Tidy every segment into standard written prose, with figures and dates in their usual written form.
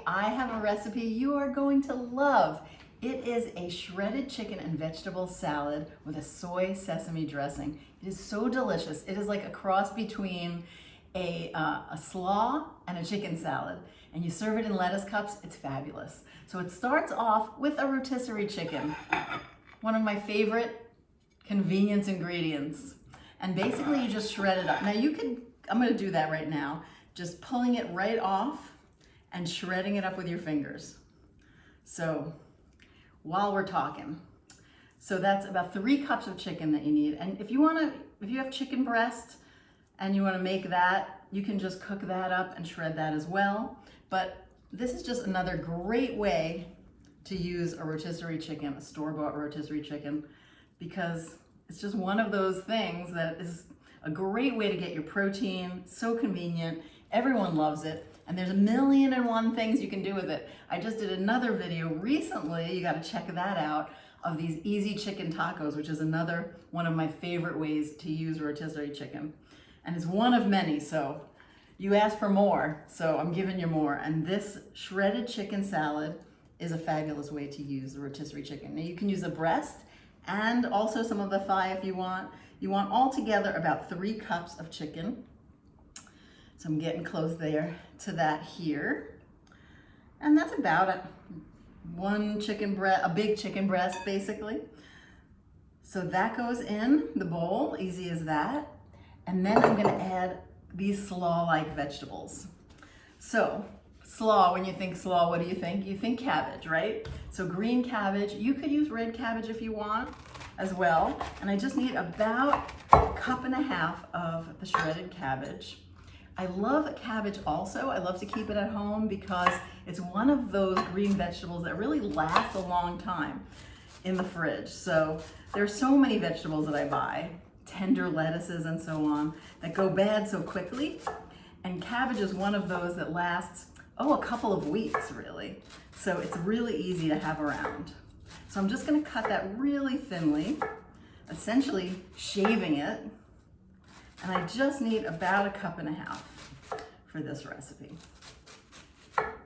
I have a recipe you are going to love. It is a shredded chicken and vegetable salad with a soy sesame dressing. It is so delicious. It is like a cross between a slaw and a chicken salad. And you serve it in lettuce cups, it's fabulous. So it starts off with a rotisserie chicken, one of my favorite convenience ingredients. And basically you just shred it up. Now I'm gonna do that right now, just pulling it right off and shredding it up with your fingers. So while we're talking, so that's about 3 cups of chicken that you need. And if you have chicken breast and you wanna make that, you can just cook that up and shred that as well. But this is just another great way to use a rotisserie chicken, a store-bought rotisserie chicken, because it's just one of those things that is a great way to get your protein, so convenient, everyone loves it, and there's 1,000,001 things you can do with it. I just did another video recently, you gotta check that out, of these easy chicken tacos, which is another one of my favorite ways to use rotisserie chicken. And it's one of many, so you asked for more, so I'm giving you more. And this shredded chicken salad is a fabulous way to use the rotisserie chicken. Now you can use the breast and also some of the thigh if you want. You want altogether about 3 cups of chicken. So I'm getting close there to that here. And that's about a big chicken breast basically. So that goes in the bowl, easy as that. And then I'm gonna add these slaw-like vegetables. So slaw, when you think slaw, what do you think? You think cabbage, right? So green cabbage, you could use red cabbage if you want as well. And I just need about 1.5 cups of the shredded cabbage. I love cabbage also. I love to keep it at home because it's one of those green vegetables that really lasts a long time in the fridge. So there's so many vegetables that I buy, tender lettuces and so on, that go bad so quickly. And cabbage is one of those that lasts, a couple of weeks really. So it's really easy to have around. So I'm just gonna cut that really thinly, essentially shaving it. And I just need about 1.5 cups for this recipe,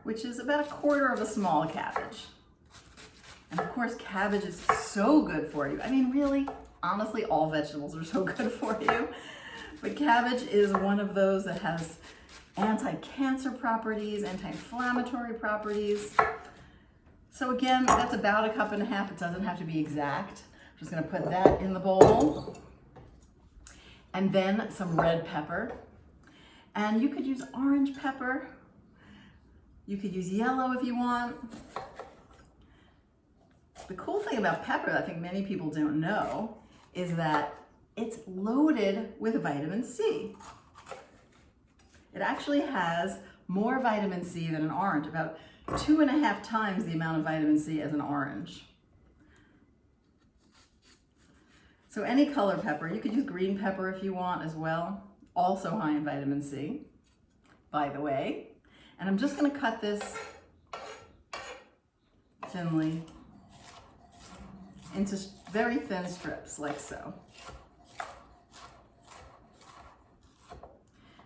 which is about 1/4 of a small cabbage. And of course, cabbage is so good for you. I mean, really, honestly, all vegetables are so good for you. But cabbage is one of those that has anti-cancer properties, anti-inflammatory properties. So again, that's about 1.5 cups. It doesn't have to be exact. I'm just gonna put that in the bowl. And then some red pepper. And you could use orange pepper. You could use yellow if you want. The cool thing about pepper that I think many people don't know is that it's loaded with vitamin C. It actually has more vitamin C than an orange, about 2.5 times the amount of vitamin C as an orange. So any color pepper, you could use green pepper if you want as well, also high in vitamin C, by the way. And I'm just gonna cut this thinly into very thin strips, like so.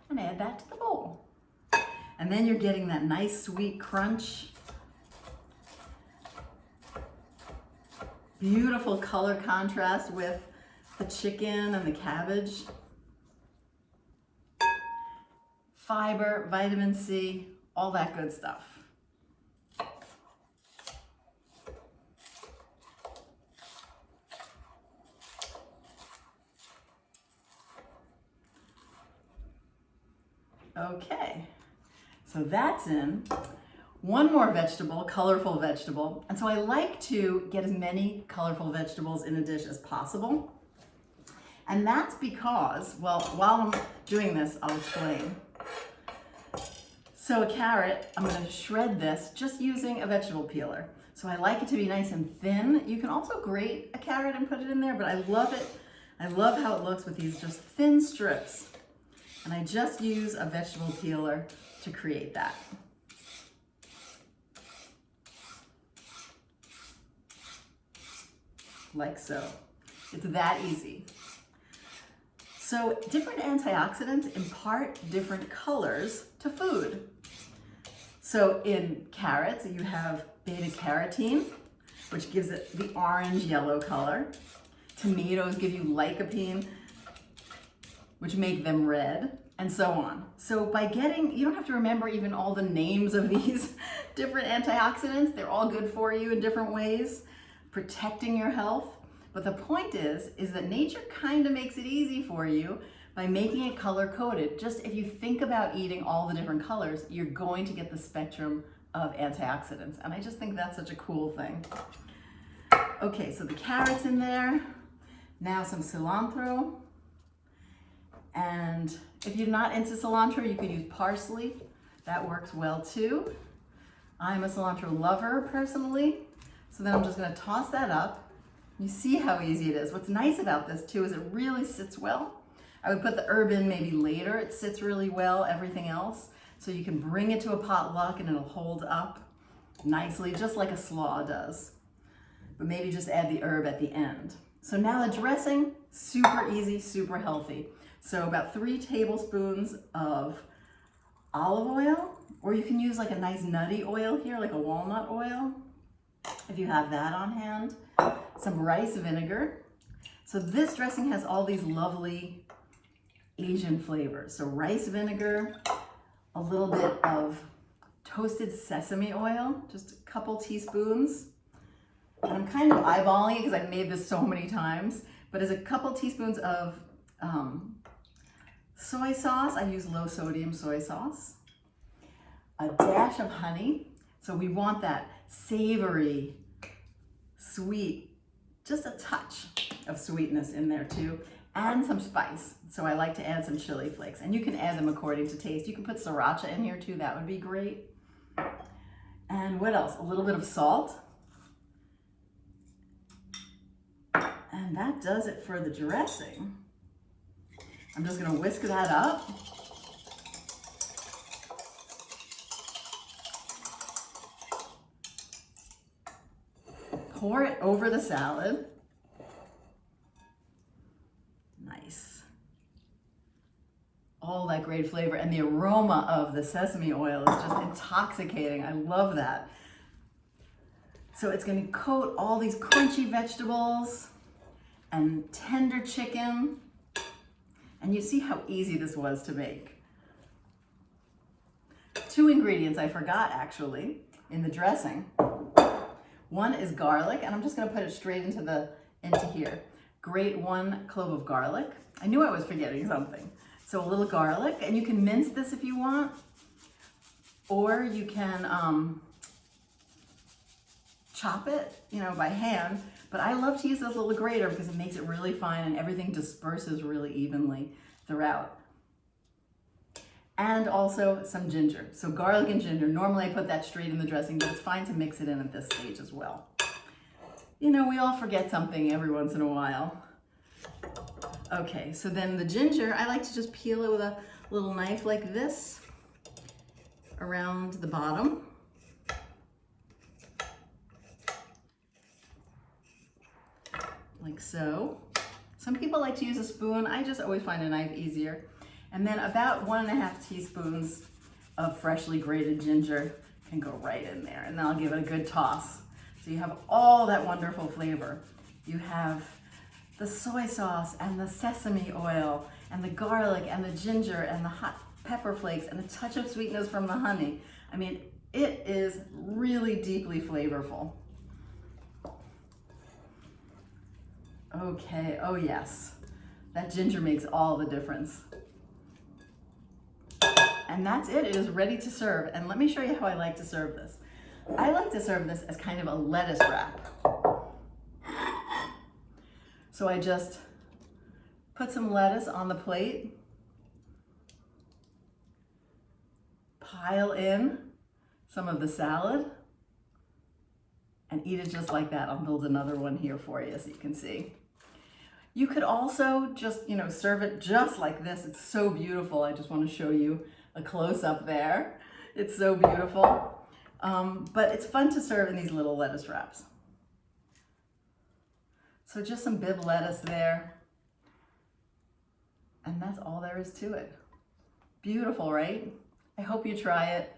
And add that to the bowl. And then you're getting that nice sweet crunch. Beautiful color contrast with the chicken and the cabbage. Fiber, vitamin C, all that good stuff. Okay, so that's in. One more vegetable, colorful vegetable. And so I like to get as many colorful vegetables in a dish as possible. And that's because, well, while I'm doing this, I'll explain. So a carrot, I'm gonna shred this just using a vegetable peeler. So I like it to be nice and thin. You can also grate a carrot and put it in there, but I love it. I love how it looks with these just thin strips. And I just use a vegetable peeler to create that. Like so. It's that easy. So different antioxidants impart different colors to food. So in carrots, you have beta carotene, which gives it the orange yellow color. Tomatoes give you lycopene, which make them red, and so on. So by getting, you don't have to remember even all the names of these different antioxidants. They're all good for you in different ways, protecting your health. But the point is that nature kind of makes it easy for you by making it color-coded. Just if you think about eating all the different colors, you're going to get the spectrum of antioxidants. And I just think that's such a cool thing. Okay, so the carrots in there. Now some cilantro. And if you're not into cilantro, you could use parsley. That works well too. I'm a cilantro lover personally. So then I'm just gonna toss that up. You see how easy it is. What's nice about this too is it really sits well. I would put the herb in maybe later. It sits really well, everything else. So you can bring it to a potluck and it'll hold up nicely, just like a slaw does. But maybe just add the herb at the end. So now the dressing, super easy, super healthy. So about 3 tablespoons of olive oil, or you can use like a nice nutty oil here, like a walnut oil, if you have that on hand. Some rice vinegar. So this dressing has all these lovely Asian flavors. So rice vinegar, a little bit of toasted sesame oil, just a couple teaspoons. And I'm kind of eyeballing it because I've made this so many times, but as a couple teaspoons of soy sauce. I use low sodium soy sauce. A dash of honey. So we want that savory, sweet, just a touch of sweetness in there too. And some spice. So I like to add some chili flakes. And you can add them according to taste. You can put sriracha in here too. That would be great. And what else? A little bit of salt. And that does it for the dressing. I'm just gonna whisk that up. Pour it over the salad. Nice. All that great flavor, and the aroma of the sesame oil is just intoxicating. I love that. So it's gonna coat all these crunchy vegetables and tender chicken. And you see how easy this was to make. 2 ingredients I forgot actually in the dressing. One is garlic, and I'm just gonna put it straight into here. Grate 1 clove of garlic. I knew I was forgetting something. So a little garlic, and you can mince this if you want, or you can chop it, by hand. But I love to use this little grater because it makes it really fine and everything disperses really evenly throughout. And also some ginger. So garlic and ginger. Normally I put that straight in the dressing, but it's fine to mix it in at this stage as well. We all forget something every once in a while. Okay, so then the ginger, I like to just peel it with a little knife like this around the bottom. Like so. Some people like to use a spoon. I just always find a knife easier. And then about 1.5 teaspoons of freshly grated ginger can go right in there. And then I'll give it a good toss. So you have all that wonderful flavor. You have the soy sauce and the sesame oil and the garlic and the ginger and the hot pepper flakes and a touch of sweetness from the honey. I mean, it is really deeply flavorful. Okay, oh yes, that ginger makes all the difference. And that's it, it is ready to serve. And let me show you how I like to serve this. I like to serve this as kind of a lettuce wrap. So I just put some lettuce on the plate, pile in some of the salad, and eat it just like that. I'll build another one here for you so you can see. You could also just, serve it just like this. It's so beautiful. I just want to show you a close-up there. It's so beautiful. But it's fun to serve in these little lettuce wraps. So just some Bibb lettuce there. And that's all there is to it. Beautiful, right? I hope you try it.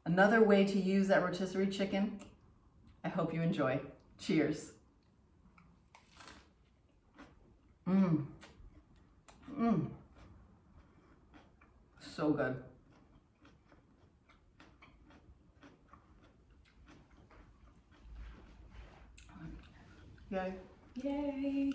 Another way to use that rotisserie chicken. I hope you enjoy. Cheers. Mmm. Mmm. So good. Yay. Yay.